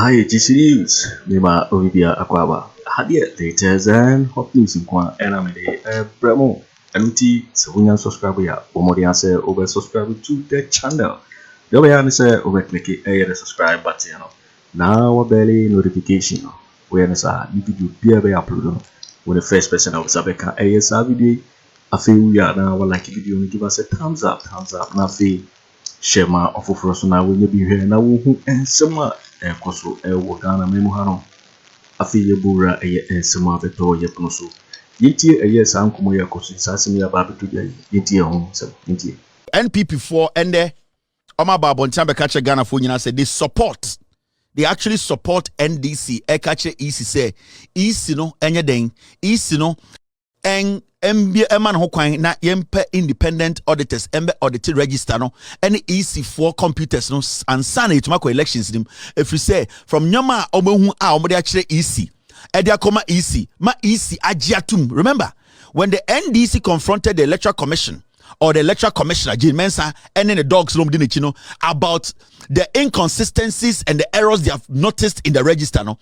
Hi, GC News. Mima Olivia Aquaba. Hadia latest and hot news in Kwan and I'm a Bremo. MT, so we subscribe ya. Omodian say over subscribe to the channel. The way I say over click the subscribe button. Now a belly notification. Where is a new video be upload when the first person of Sabeka ASR video. I feel we are now like video and give us a thumbs up. Now feel share my offer for us now when you be here now and some Koso Ghana Memohano. I feel your bura a some of the toy Yaposo. Yeti a yes, Uncle Moya Kosi Sasimi about to get Yeti home. NPP 4 and the Oma Babon Chamber Catcher Ghana for you said they actually support NDC. Catcher easy say, easy no, anything, easy no, and MBA ho kwan na yempe independent auditors embe audited register no any EC4 computers no ansa na etuma ko elections nim if you say from nyoma omohu a omode akire EC e dia koma EC ma EC agiatum. Remember when the NDC confronted the electoral commission or the electoral commissioner Mensah and then the dogs room dinich no about the inconsistencies and the errors they have noticed in the register no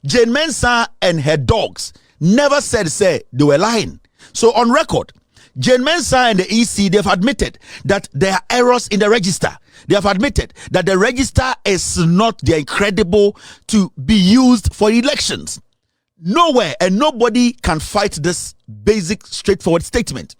Mensah and her dogs never said say they were lying. So on record, Mensah and the EC, they've admitted that there are errors in the register. They have admitted that the register is not credible to be used for elections. Nowhere and nobody can fight this basic, straightforward statement.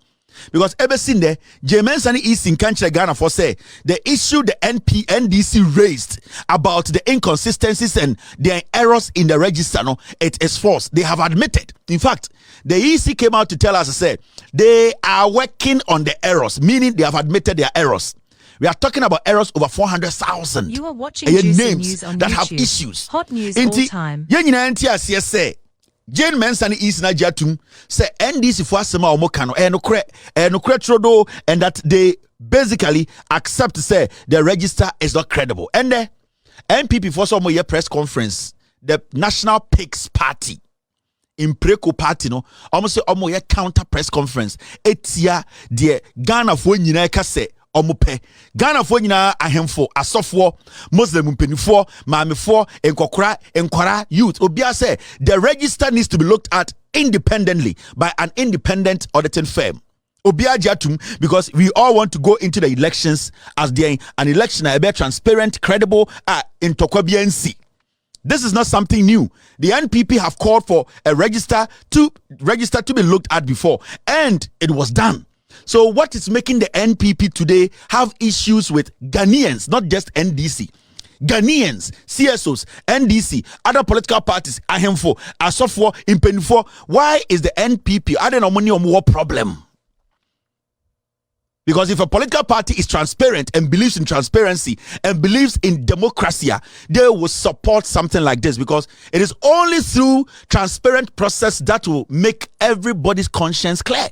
Because ever since there, Mensah and EC in country Ghana for say the issue the NDC raised about the inconsistencies and the errors in the register, no, it is false. They have admitted. In fact, the EC came out to tell us, say they are working on the errors, meaning they have admitted their errors. We are talking about errors over 400,000. You are watching names news on that YouTube. Have issues. Hot news all time. Mensah and East Najatum say NDC for Asema Omokano and Trodo and that they basically accept to say the register is not credible. And the NPP for some year press conference, the National Pigs Party in Preko Party no almost say year counter press conference. Etia the Ghana for nyina kase omope Ghana for nyina ahemfo asofo Muslim mpenifo maamefo enkwara youth obia say the register needs to be looked at independently by an independent auditing firm. Obia jatum, because we all want to go into the elections as an election a be transparent, credible, in Tokwabiansi. This is not something new. The NPP have called for a register to be looked at before, and it was done. So what is making the NPP today have issues with Ghanaians, not just NDC? Ghanaians, CSOs, NDC, other political parties, Ahemfo, Asofo, Impenifo. Why is the NPP? I don't know what problem. Because if a political party is transparent and believes in transparency and believes in democracy, they will support something like this, because it is only through transparent process that will make everybody's conscience clear.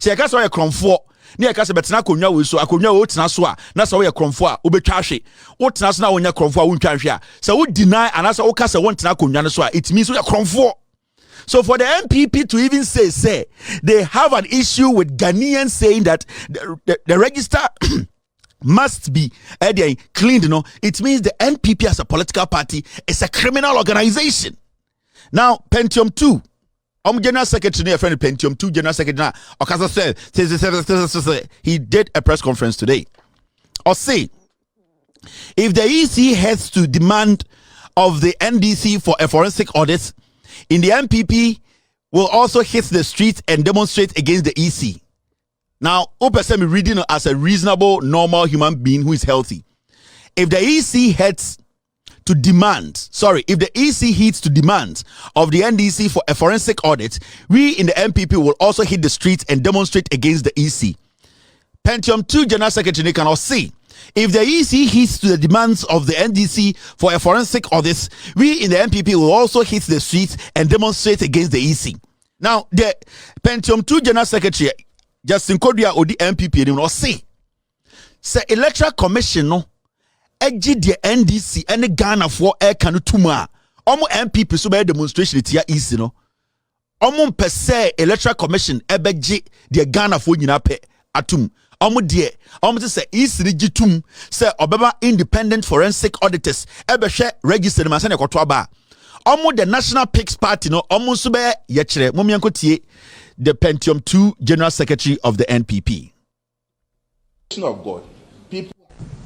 See, I guess why a cromfo. Near Casa Betana Konya so I could know what's Naswa, that's why a cromfo, Ubetashi, what's Nasna when your cromfo won't transfer. So would deny and as a Ocasa won't Nakunyanaswa, it means we are cromfo. So for the NPP to even say they have an issue with Ghanaians saying that the register must be cleaned, it means the NPP as a political party is a criminal organization. Now, Pentium 2. General Secretary, friend Pentium 2 General Secretary, Okaza said he did a press conference today. Or say, if the EC has to demand of the NDC for a forensic audit, in the NPP will also hit the streets and demonstrate against the EC. Now, Opesemi reading as a reasonable, normal human being who is healthy. If the EC heads to demand, if the EC heeds to demand of the NDC for a forensic audit, we in the NPP will also hit the streets and demonstrate against the EC. Pentium 2 General Secretary cannot see. If the EC heeds to the demands of the NDC for a forensic audit, we in the NPP will also hit the streets and demonstrate against the EC. Now, the Pentium 2 General Secretary, Justin Koduah or the NPP, they will say, Electoral Commission, no, Eji the NDC and the Ghana for air canutuma. Omo NPP so be demonstration it ya EC, no. Omo per se Electoral Commission ebeji the Ghana for nyina pe atum. Omo de omo say isi ni gitum say obeba independent forensic auditors ebehwe register ma say ne koto aba. Omo the National Pigs Party no omo so be ye kire momiankotie the Pentium 2 General Secretary of the NPP. Of God. People,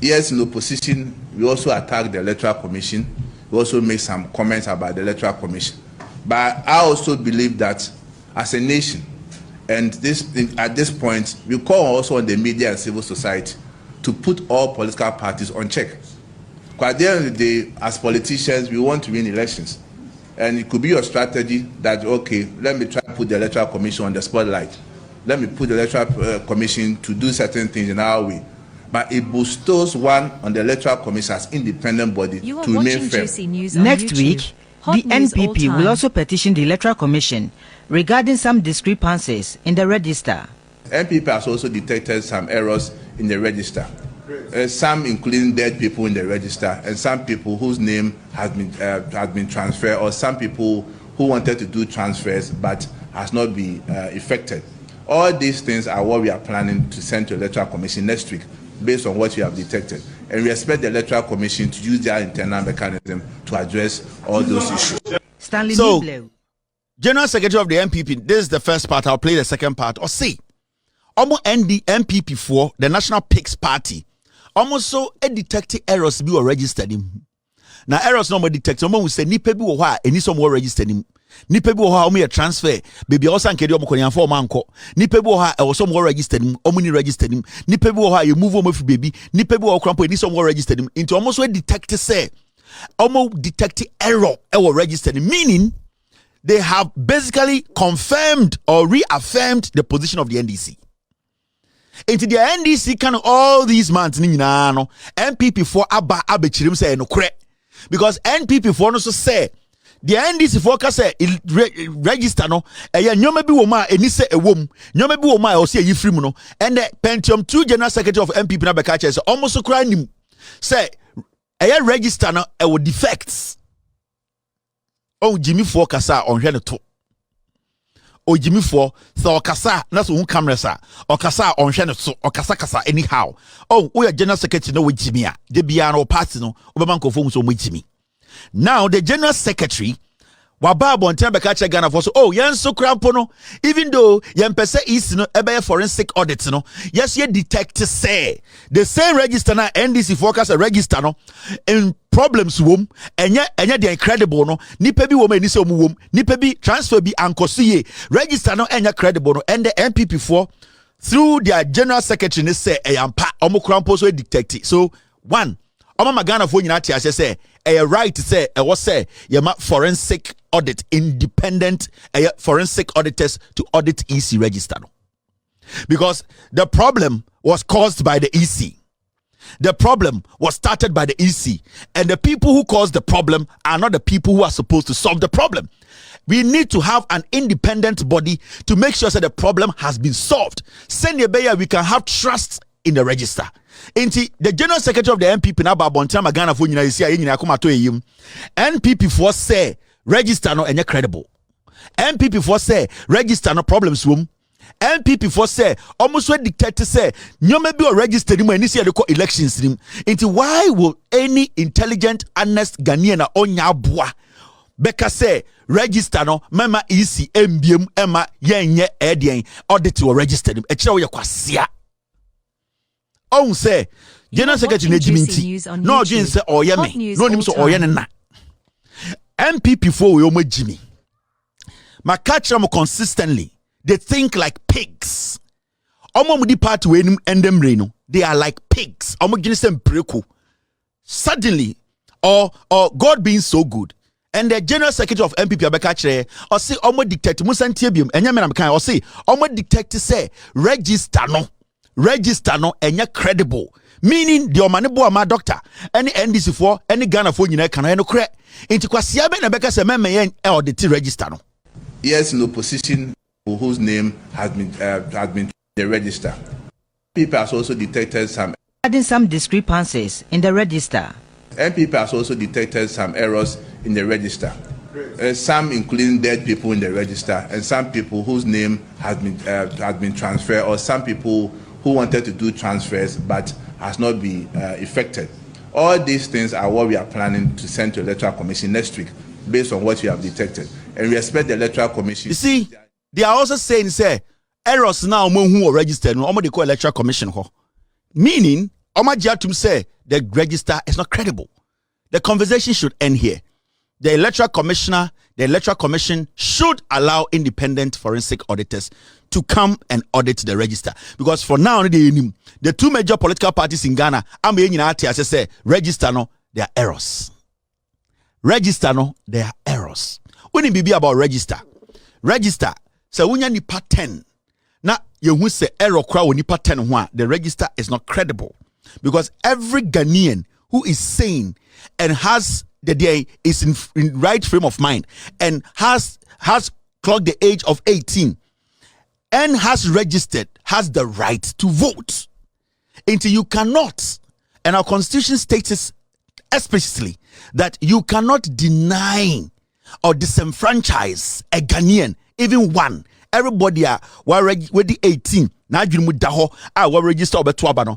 yes, in opposition, we also attack the Electoral Commission. We also make some comments about the Electoral Commission. But I also believe that as a nation, and at this point, we call also on the media and civil society to put all political parties on check. Because at the end of the day, as politicians, we want to win elections. And it could be your strategy that, okay, let me try to put the Electoral Commission on the spotlight. Let me put the Electoral Commission to do certain things in our way. But it bestows one on the Electoral Commission as independent body to remain fair. Next week, the NPP will also petition the Electoral Commission regarding some discrepancies in the register. NPP has also detected some errors in the register. Some including dead people in the register, and some people whose name has been transferred, or some people who wanted to do transfers but has not been effected. All these things are what we are planning to send to the Electoral Commission next week, based on what we have detected. And we expect the Electoral Commission to use their internal mechanism to address all those issues. Stanley So, Nibble. General Secretary of the NPP, this is the first part. I'll play the second part. Or see, almost NPP for the National Pigs Party. Almost so a detective errors be registered him. Now errors no more detect. Someone will say nipa bi wo ha eni some more registered him. Nipa bi wo ha omo transfer baby also ankedi omo konya for manko. Nipa bi wo ha e some more registered him. Omo ni registered him. Nipa bi wo ha you move omo fi baby. Nipa bi wo krampo eni some more registered him. Into almost we detect say omo detect error e wo registered him, meaning they have basically confirmed or reaffirmed the position of the NDC. Into the NDC can all these months no NPP for aba abechirim say no kre, because NPP for no so say the NDC for ka say register no nyoma bi wo ma eni se ewom nyoma bi wo ma o say yifrim no, and the Pentium 2 General Secretary of NPP na beka che say almost kra nim say register no e wo defects. Oh Jimmy for kasa on hwe no to o Jimmy for so kasa na so hu camera sa o kasa on hwe no so o kasa anyhow. Oh we General Secretary no we Jimmy a de bia no party no obeba nkofo so mo Jimmy. Now the General Secretary wababo ntia beka che Ghana for so yen so krampo no, even though yen pese is no ebe forensic audit no, yes ye detect say the same register na NDC focus a register no in problems wom enye the incredible no, nipa bi wom eni se wom, nipa bi transfer bi ankosiye register no enye credible no, and the NPP for through their General Secretary ne say eyampa omo krampo so detect. So one omo magana fo nyina tia say a right to say was say yema forensic audit, independent forensic auditors to audit EC register no. Because the problem was caused by the EC. The problem was started by the EC, and the people who caused the problem are not the people who are supposed to solve the problem. We need to have an independent body to make sure that the problem has been solved. Send your bayer, we can have trust in the register. Inti the General Secretary of the NPP na ba bontia magana fo nyina isi aye nyina akoma to eyim. NPP for say register no enye credible. NPP for say register no problems wom. NPP for say almost we dictate say nyoma bi o register ni mo ani se dey elections nim. Inti why will any intelligent honest Ghanaian na onya aboa beka say register no mema EC mbiem ema yenye edien audit or register nim. E kire wo ye kwasea. On say General Secretary Nejiminti no Jin say oyeme no nim so oyene na NPP for we omo Jimmy ma catch them consistently. They think like pigs. Omo mudi party we nim endem re no, they are like pigs. Omo gini sem preku suddenly or God being so good, and the General Secretary of NPP abeka kire or say omo dictate musantie biom enya me na mekan or say omo dictate say register no enye credible, meaning the omanebo ama doctor any NDC for any Ghana for nyina kan no kre inti kwasia be na beka se meme yen audit register no. Yes, in opposition whose name has been in the register. People has also detected some discrepancies in the register. NPP has also detected some errors in the register. Some including dead people in the register, and some people whose name has been transferred, or some people who wanted to do transfers but has not been effected. All these things are what we are planning to send to the Electoral Commission next week based on what we have detected. And we expect the Electoral Commission. You see, they are also saying, say, errors now who are registered, no, they call Electoral Commission. Meaning, say the register is not credible. The conversation should end here. The Electoral Commissioner, the Electoral Commission should allow independent forensic auditors to come and audit the register. Because for now, the two major political parties in Ghana, say, register no, there are errors. Register no, there are errors. When it be about register, so when you nipa 10, now you say error crowd nipa 10 the register is not credible. Because every Ghanaian who is sane and has the day is in right frame of mind and has clocked the age of 18 and has registered has the right to vote. Until you cannot, and our constitution states explicitly that you cannot deny or disenfranchise a Ghanaian, even one. Everybody are with the 18. Now you register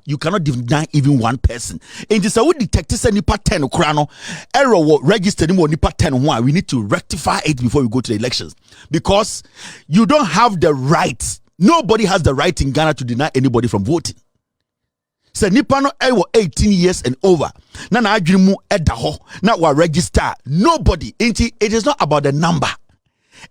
you cannot deny even one person. And this would detect this nipa 10 krano error registered nipa 10 we need to rectify it before we go to the elections. Because you don't have the right. Nobody has the right in Ghana to deny anybody from voting. So nipa no 18 years and over. Na adwirimu edaho na wa register. Nobody. It is not about the number.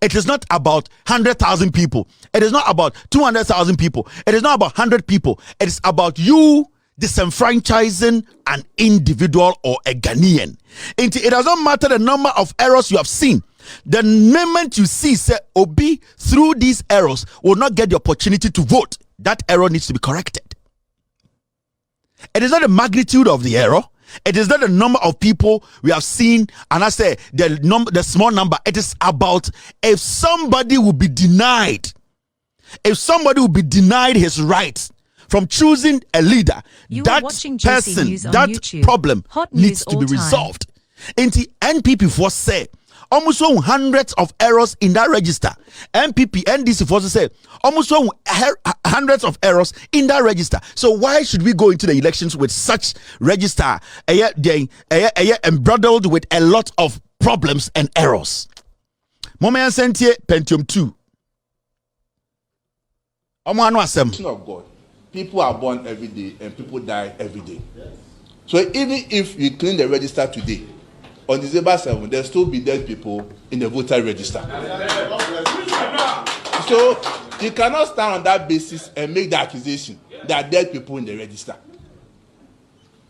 It is not about 100,000 people. It is not about 200,000 people. It is not about 100 people. It is about you disenfranchising an individual or a Ghanaian. It does not matter the number of errors you have seen. The moment you see, say, Obi, through these errors, will not get the opportunity to vote. That error needs to be corrected. It is not the magnitude of the error. It is not the number of people we have seen, and I say the small number. It is about if somebody will be denied, his rights from choosing a leader, that person, that YouTube. problem needs to be time. resolved. And the NPP for say almost hundreds of errors in that register. NPP, NDC for say almost hundreds of errors in that register. So why should we go into the elections with such register embroidered with a lot of problems and errors? Moment Sentie Pentium 2. Of God. People are born every day and people die every day. So even if you clean the register today, on December 7, there'll still be dead people in the voter register. So you cannot stand on that basis and make the accusation that dead people in the register.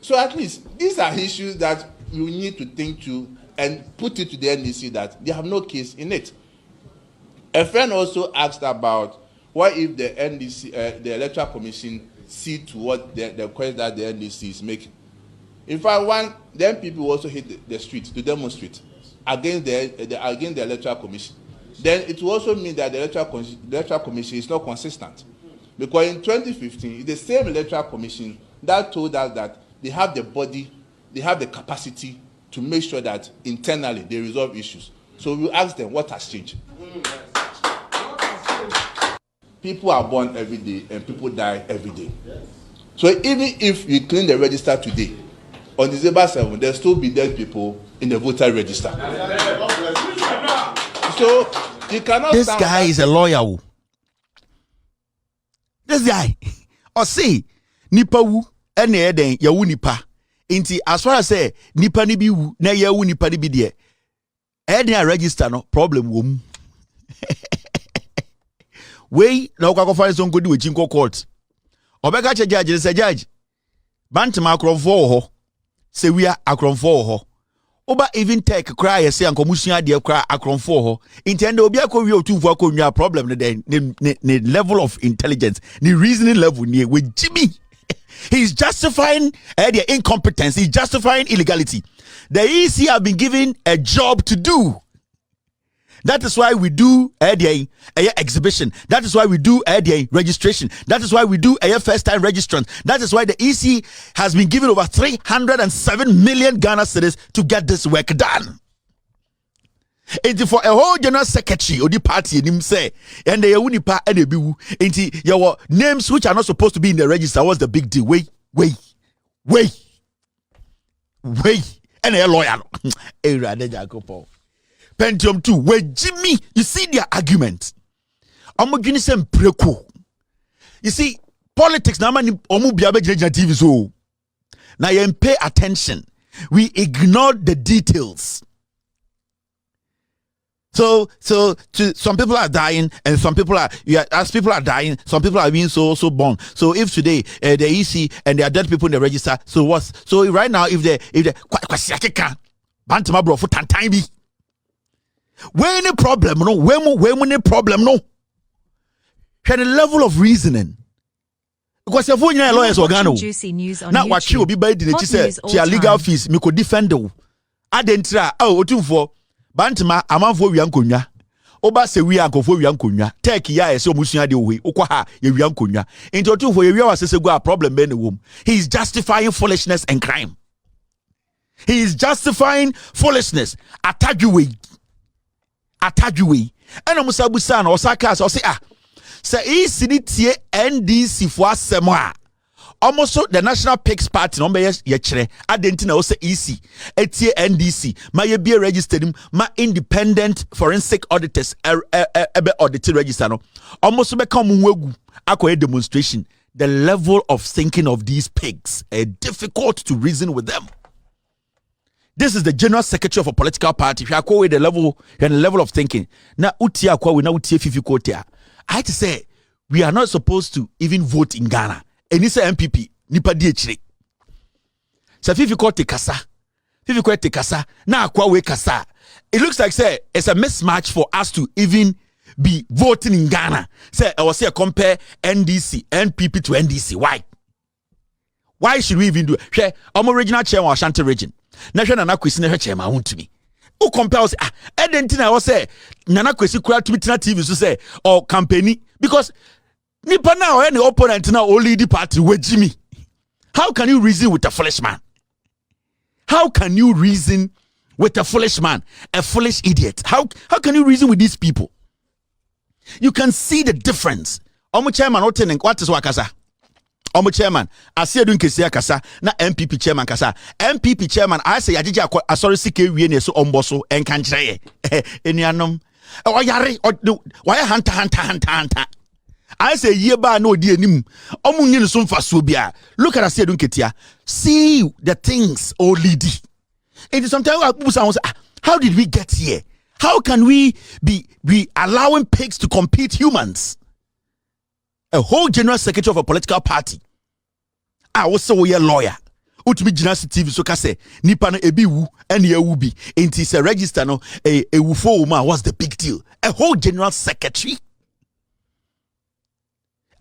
So at least these are issues that you need to think to and put it to the NDC that they have no case in it. A friend also asked about what if the NDC, the Electoral Commission, see to what the question that the NDC is making. In fact, then people also hit the streets to demonstrate against the Electoral Commission. Then it will also mean that the Electoral Commission is not consistent. Because in 2015, it's the same Electoral Commission that told us that they have the body, they have the capacity to make sure that internally they resolve issues. So we ask them what has changed. People are born every day and people die every day. So even if you clean the register today, on December 7, there'll still be dead people in the voter register. So you cannot. This guy is a lawyer. This guy, or see, nipa wu, ene eden yawu nipa. Inti as far as say nipa ni bi wu, na yawu nipa ni bi de. Eden register no problem wom. We na ukwa find some go do with Chinko court. Obeka che judge say judge. Bantima akrofo ho. Say we are akromfo ho. Oba even take cry say ankomusua de cry akromfo ho. Intend obi akọwi otumfo akọnwa problem the level of intelligence, the reasoning level near with Jimmy. He's justifying their incompetence, he's justifying illegality. The EC have been given a job to do. That is why we do a exhibition. That is why we do a registration. That is why we do a first-time registrant. That is why the EC has been given over 307 million Ghana cedis to get this work done. And for a whole general secretary or the party him say, and they unipa and they be into your names which are not supposed to be in the register. What's the big deal? Wait. And a lawyer. Pentium 2. Where Jimmy, you see their argument. I'm going to say Preko. You see, politics now man TV so. Now you pay attention. We ignore the details. So some people are dying, and some people are as people are dying, some people are being so born. So if today the EC and there are dead people in the register, so what's so right now if the bantama bro for time be where any problem no where any problem no the level of reasoning because if you lawyers organo now what you be by the say your legal fees me could defend you adentra otumfo bantama amanfo wi ankonwa oba se wi ankofo wi ankonwa tek ya ese omusua de ohi okwa ha ye wi ankonwa into otumfo ye wi wasese go a problem be ne wom. He is justifying foolishness and crime. He is justifying foolishness. Atajuwe ena musabusa na osaka so say say e sinitie NDC for asemo a almost the National Pigs Party no be ye kire adenti na o say EC etie NDC ma ye be registered him ma independent forensic auditors ebe audit register no almost be come wegu akoye demonstration. The level of thinking of these pigs difficult to reason with them. This is the general secretary of a political party. If you are with the level of thinking. Now utia kwa we na utie fifi kotia. I had to say we are not supposed to even vote in Ghana. And it's a NPP. Nipa di echire. So fifi kote kasa. Fifi kote kasa. Na kwa we kasa. It looks like say it's a mismatch for us to even be voting in Ghana. Say I was say compare NDC, NPP to NDC. Why? Why should we even do it? Share I'm original chairman of Ashanti region. Nana Kwesi na chairman want to me. Who compares Edentina was say Nana Kwesi kura to me TV so say or campaign because nipa now any opponent now only the party with Jimmy. How can you reason with a foolish man? How can you reason with a foolish man, a foolish idiot? How can you reason with these people? You can see the difference. Omo chairman what is wakasa? Omo chairman asie dun kesi akasa na NPP chairman kasa. NPP chairman I say agija asori sike wie ne so omboso enka nkyere ye. Enianom. Oyare why hanta. I say ye ba na odi anim. Omo nyi so mfaso bia. Look at asie dun ketia. See the things o lady. It is sometimes people say how did we get here? How can we be allowing pigs to compete humans? A whole general secretary of a political party. I was so a lawyer. Utmi Jinasi TV so kase nipa no ebi wu ene ya wubi enti se register no e wufo uma. What's the big deal? A whole general secretary.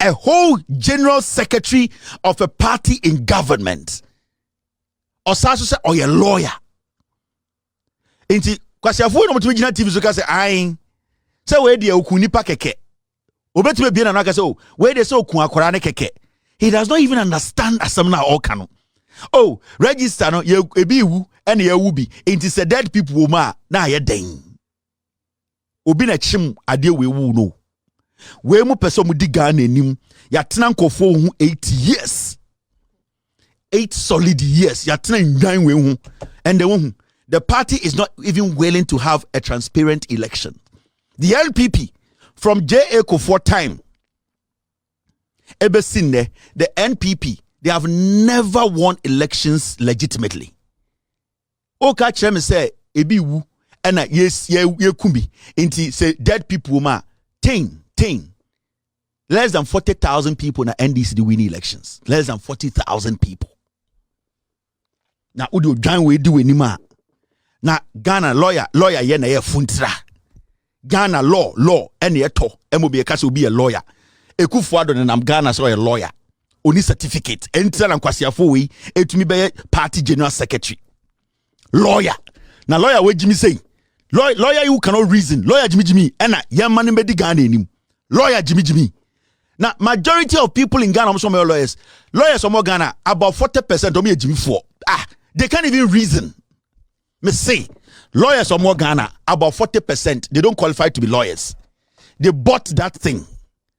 A whole general secretary of a party in government. Osaso se or a lawyer. Enti kwasi afo no mutumi Jinasi TV so kase ai se we de oku nipa keke. Obetime bia na kase o we de se oku akora ne keke. He does not even understand asamna all kanu. Oh, register no ye ebi wu ene ye wu bi. Enti se dead people wo ma na ye den. Obi na chim ade we wu no. We mu pese mu di Ghana enim. Ya tena nkofo hu 8 years. 8 solid years. Ya tena nwan we hu. And the party is not even willing to have a transparent election. The NPP from J.A. Kofor time the NPP, they have never won elections legitimately. Oka Chem say ebi wu ena yes ye kumbi inti say dead people ma 10 less than 40,000 people na NDC the win elections. Less than 40,000 people. Na udo dwan we di wenima. Na Ghana lawyer ye na ye funtra. Ghana law ene ye to emobi e kase obi a lawyer. Akufo Addo na Ghana so a lawyer. Oni certificate. Enter na kwasiafo we etumi be party general secretary. Lawyer. Na lawyer we Jimmy say. Lawyer you cannot reason. Lawyer Jimmy ena yamane be di Ghana enim. Lawyer Jimmy. Now majority of people in Ghana some lawyers. Lawyers from Ghana about 40% of me Jimmy for. They can't even reason. Me say, lawyers or more Ghana, about 40%, they don't qualify to be lawyers. They bought that thing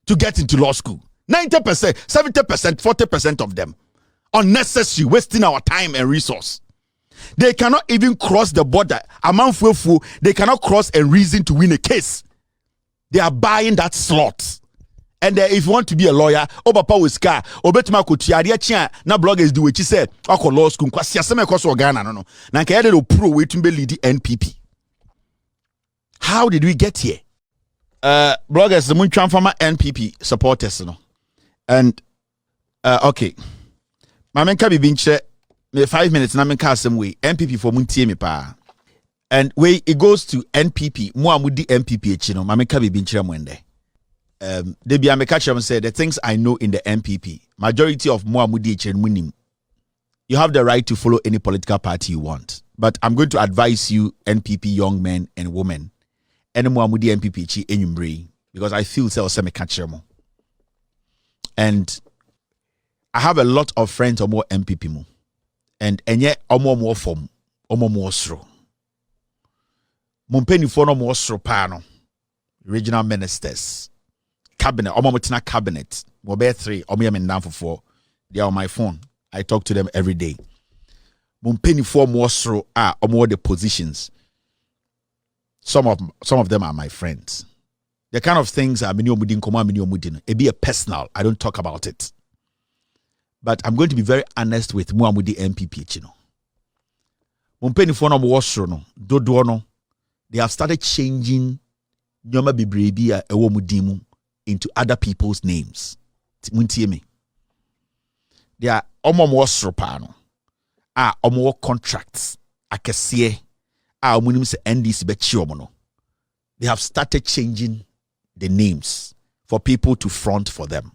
to get into law school. 90%, 70%, 40% of them. Unnecessary, wasting our time and resource. They cannot even cross the border. Among Fufu, they cannot cross and reason to win a case. They are buying that slot. And if you want to be a lawyer, Obapa with car, Obetuma Kutiadia Chia, na bloggers do what you said, Oko law school, Kwasiaseme Koso Ghana, no. Nankayade pro waiting be lead the NPP. How did we get here? Bloggers, the Moon Farmer NPP supporters, no. And okay. Mamenka be binche 5 minutes na menka some way. NPP for muntie me pa. And way it goes to NPP, mo amudi NPP echi no. Mamenka be binche mwende. They be ameka say the things I know in the NPP. Majority of mo amudi echi munim. You have the right to follow any political party you want. But I'm going to advise you, NPP young men and women, and mo amudi NPP echi enyumbre, because I feel say oseme kachemo. And I have a lot of friends or more NPP mo. And yet more form more stro. Mumpeni for no more stro pano. Regional ministers. Cabinet, omomotina cabinet. Mobe 3, omoyamen down for 4. They are on my phone. I talk to them every day. Mumpeni for more stro or more the positions. Some of them are my friends. The kind of things are it be a personal. I don't talk about it. But I'm going to be very honest with Muamudi NPP. They have started changing Nyoma Bibrebia Ewomudimu into other people's names. They are Omomosropano. Omo contracts. Akesie. Omunim se NDC Bechiomono. They have started changing the names for people to front for them.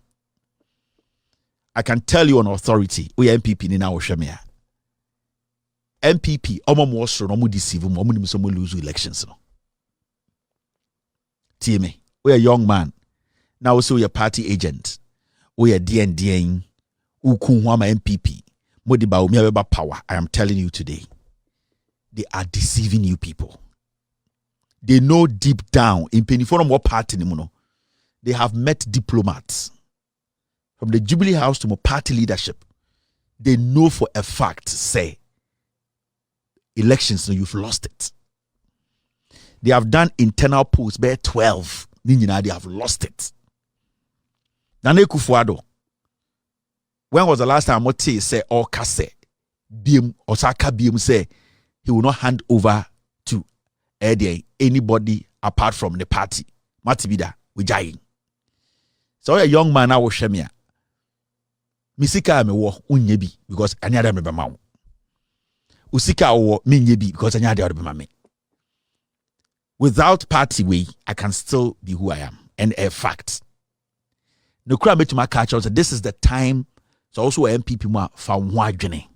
I can tell you on authority, we NPP in our Shemia. NPP, omo deceive, omo lose elections. TMA, we a young man. Now also we a party agent. We a DNDN. Ukunwama NPP. Modi Bawumia power. I am telling you today. They are deceiving you people. They know deep down in Peniforum what party they have met diplomats. From the Jubilee House to my party leadership, they know for a fact, say, elections, so you've lost it. They have done internal polls, by 12. They have lost it. Akufo Addo, when was the last time Motti say or Kase, Bim, Osaka Bim say he will not hand over to anybody apart from the party? Matibida, with Jáil. So a young man now was Shemia. Misika me wo unyebi because anyada me bema wo. Usika wo me nyebi because anyada wo bema me. Without party way, I can still be who I am. And a fact. No crowd me to my culture. This is the time. So also MPP ma fa wadwene.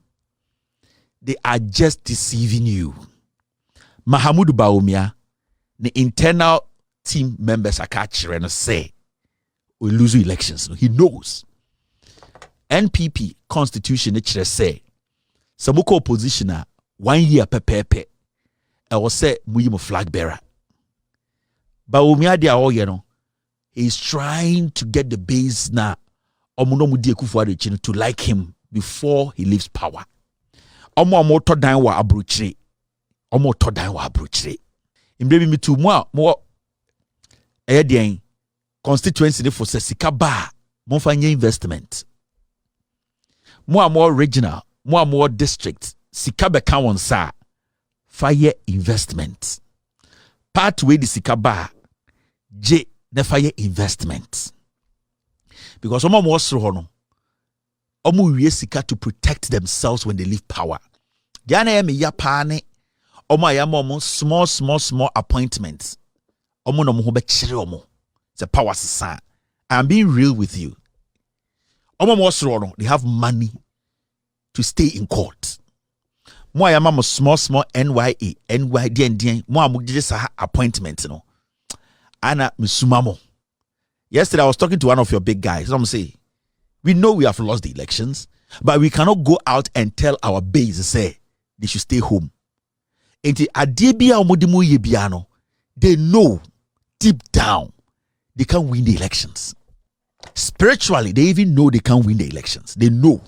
They are just deceiving you. Mahamadu Bawumia, the internal team members are catching and say we lose elections. He knows. NPP constitution it say Samuko oppositioner 1 year pepepe. I will say muyimu flag bearer. Bawumia dia all he's trying to get the base now Akufo Addo to like him before he leaves power. Omo to dan wa abrochire. Omo to dan wa abrochire. Imbebi mi tu mo constituency for sika ba mo fanya investment. More regional, more district, sika beka won sa fire investment. Part way the sika ba J the fire investment. Because omo mo sro no omo wie sika to protect themselves when they leave power. Jana me ya pa ne omo ayamo small appointments. Omo no mo ho be kire omo. The power sa. I'm being real with you. They have money to stay in court. Mo ayama small NYA, NYD, mo amugije appointment no. Ana misumamo. Yesterday I was talking to one of your big guys. Some say, we know we have lost the elections, but we cannot go out and tell our base say they should stay home. Enti adie bia omodimu ye bia no, they know deep down they can't win the elections. Spiritually, they even know they can't win the elections. They know.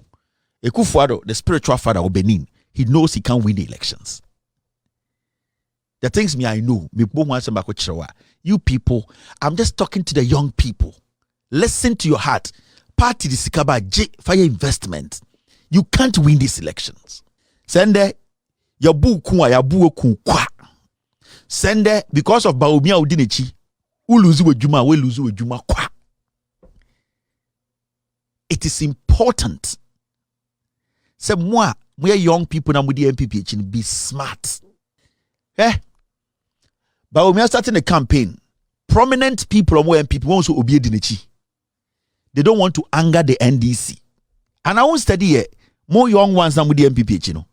Akufo Addo, the spiritual father of Benin, he knows he can't win the elections. The things I know, you people, I'm just talking to the young people. Listen to your heart. Party the Sikaba J fire investment. You can't win these elections. Sende yabu kwa yabu kwa. Sende because of Bawumia Udinechi, uluzu wejuma we luzu wejuma kwa. It is important. Say moi, we young people na mudi NPP be smart. Bawumia starting a campaign. Prominent people on NPP want to obey Dinechi. They don't want to anger the NDC. And I won't study here. More young ones than with the NPP, you know.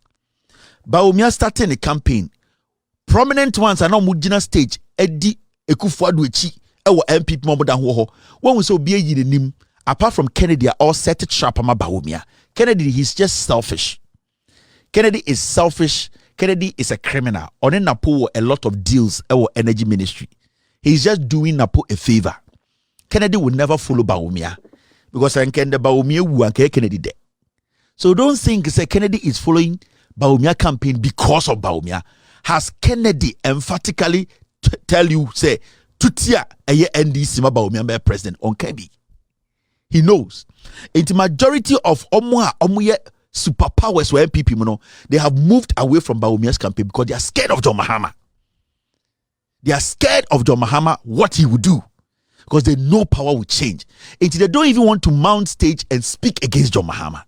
Bawumia starting a campaign. Prominent ones are now mujina stage. Eddie Akufo Addo ewo NPP mo than ho. When we so be yi the nim, apart from Kennedy, all set it sharp ama Bawumia. Kennedy, he's just selfish. Kennedy is selfish. Kennedy is a criminal. On NAPO a lot of deals ewo energy ministry. He's just doing NAPO a favor. Kennedy will never follow Bawumia because I can the Bawumia wu anke Kennedy de. So don't think say Kennedy is following Bawumia campaign because of Bawumia. Has Kennedy emphatically tell you say tutia eye NDC ma Bawumia be president on Kebi? He knows. It's majority of omuye superpowers were NPP mono. They have moved away from Bawumia's campaign because they are scared of John Mahama. They are scared of John Mahama, what he would do. Because they know power will change. Until they don't even want to mount stage and speak against John Mahama.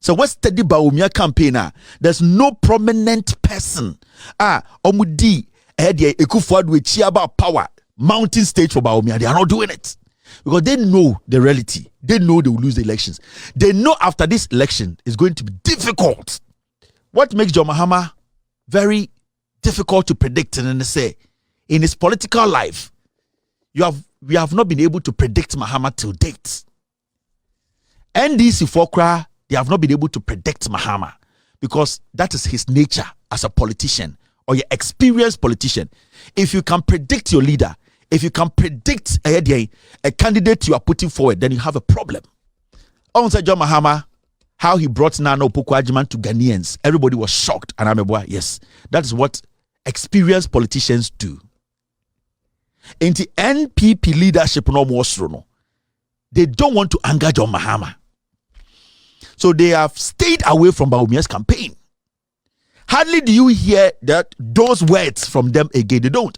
So what's the Bawumia campaigner? There's no prominent person. Omudi, Akufo Addo about power, mounting stage for Bawumia. They are not doing it. Because they know the reality. They know they will lose the elections. They know after this election is going to be difficult. What makes John Mahama very difficult to predict and say in his political life? We have not been able to predict Mahama till date. NDC Fokra, they have not been able to predict Mahama because that is his nature as a politician or your experienced politician. If you can predict your leader, if you can predict a candidate you are putting forward, then you have a problem. On John Mahama, how he brought Nana Opoku to Ghanaians, everybody was shocked. And I'm a yes, that is what experienced politicians do. In the NPP leadership, no more no. They don't want to anger John Mahama. So they have stayed away from Bawumia's campaign. Hardly do you hear that those words from them again. They don't.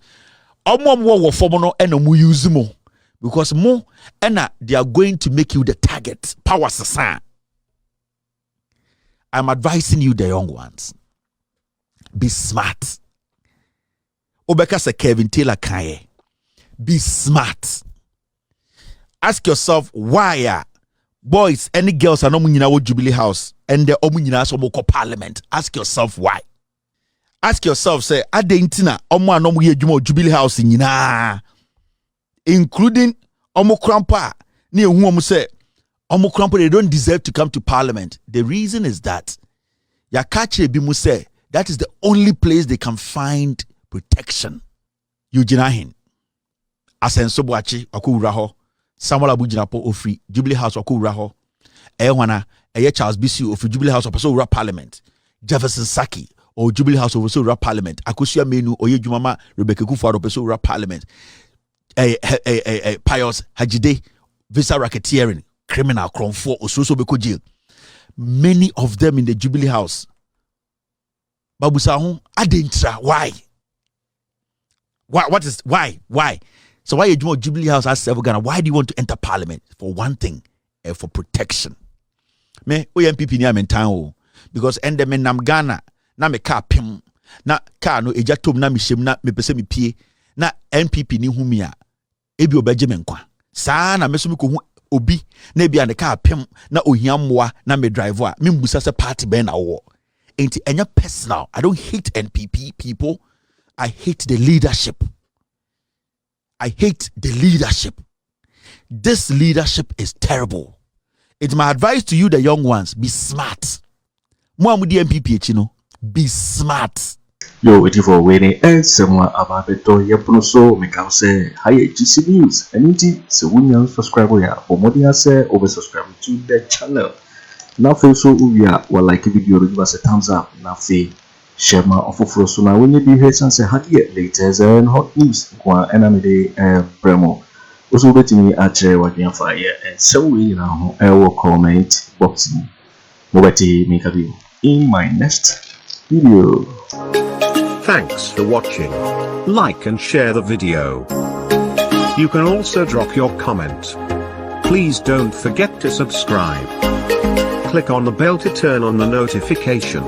Because more and they are going to make you the target. Power sasa. I'm advising you, the young ones. Be smart. Obeka se Kevin Taylor Kaye. Be smart. Ask yourself why boys, any girls are no munyina Jubilee House and the omunyina so moko parliament. Ask yourself why. Ask yourself, say, adentina omo anomu ye juma Jubilee House nyina, including omo krampa ni ehu omo say omo krampa they don't deserve to come to parliament. The reason is that yakache bimu say that is the only place they can find protection. Eugene Asenso Boakye Kwaku Annan Samuel Abujinapo Ofri Jubilee House Kwaku Annan Ewana Charles BC Ofri Jubilee House Opeso Ura Parliament Jefferson Saki or Jubilee House Opeso Ura Parliament Akosia Menu Oye Jumama Rebecca Kufuor Opeso Ura Parliament Pius Hajide visa racketeering criminal Kronfo Ososo Beko jail. Many of them in the Jubilee House. Babusa adentra why? Why? So why you do Jubilee House as Ghana? Why do you want to enter parliament? For one thing, for protection. Me NPP ni amentan because ende me nam Ghana na me car pim na car no eja tom na me shem na me pese me pie na NPP ni humia ebi obeje me nkwa saa na me so me ko hu obi na ebi an car pim na ohia mmoa na me driver me mbusa se party ben na wo enti enya personal. I don't hate NPP people. I hate the leadership. I hate the leadership. This leadership is terrible. It's my advice to you, the young ones. Be smart. Be smart. Yo, waiting for winning and someone about the door. Yapuno so make out say hi GC News. And indeed, so when you subscribe for more than say over subscribe to the channel. Now feel so we are well like a video give us a thumbs up. Now feel share my offer for so now when you be here and say how get latest and hot news. Kwa enamide promo. Also waiting me at Gyamfi and so we now will comment boxing. Mobati make a video in my next video. Thanks for watching. Like and share the video. You can also drop your comment. Please don't forget to subscribe. Click on the bell to turn on the notification.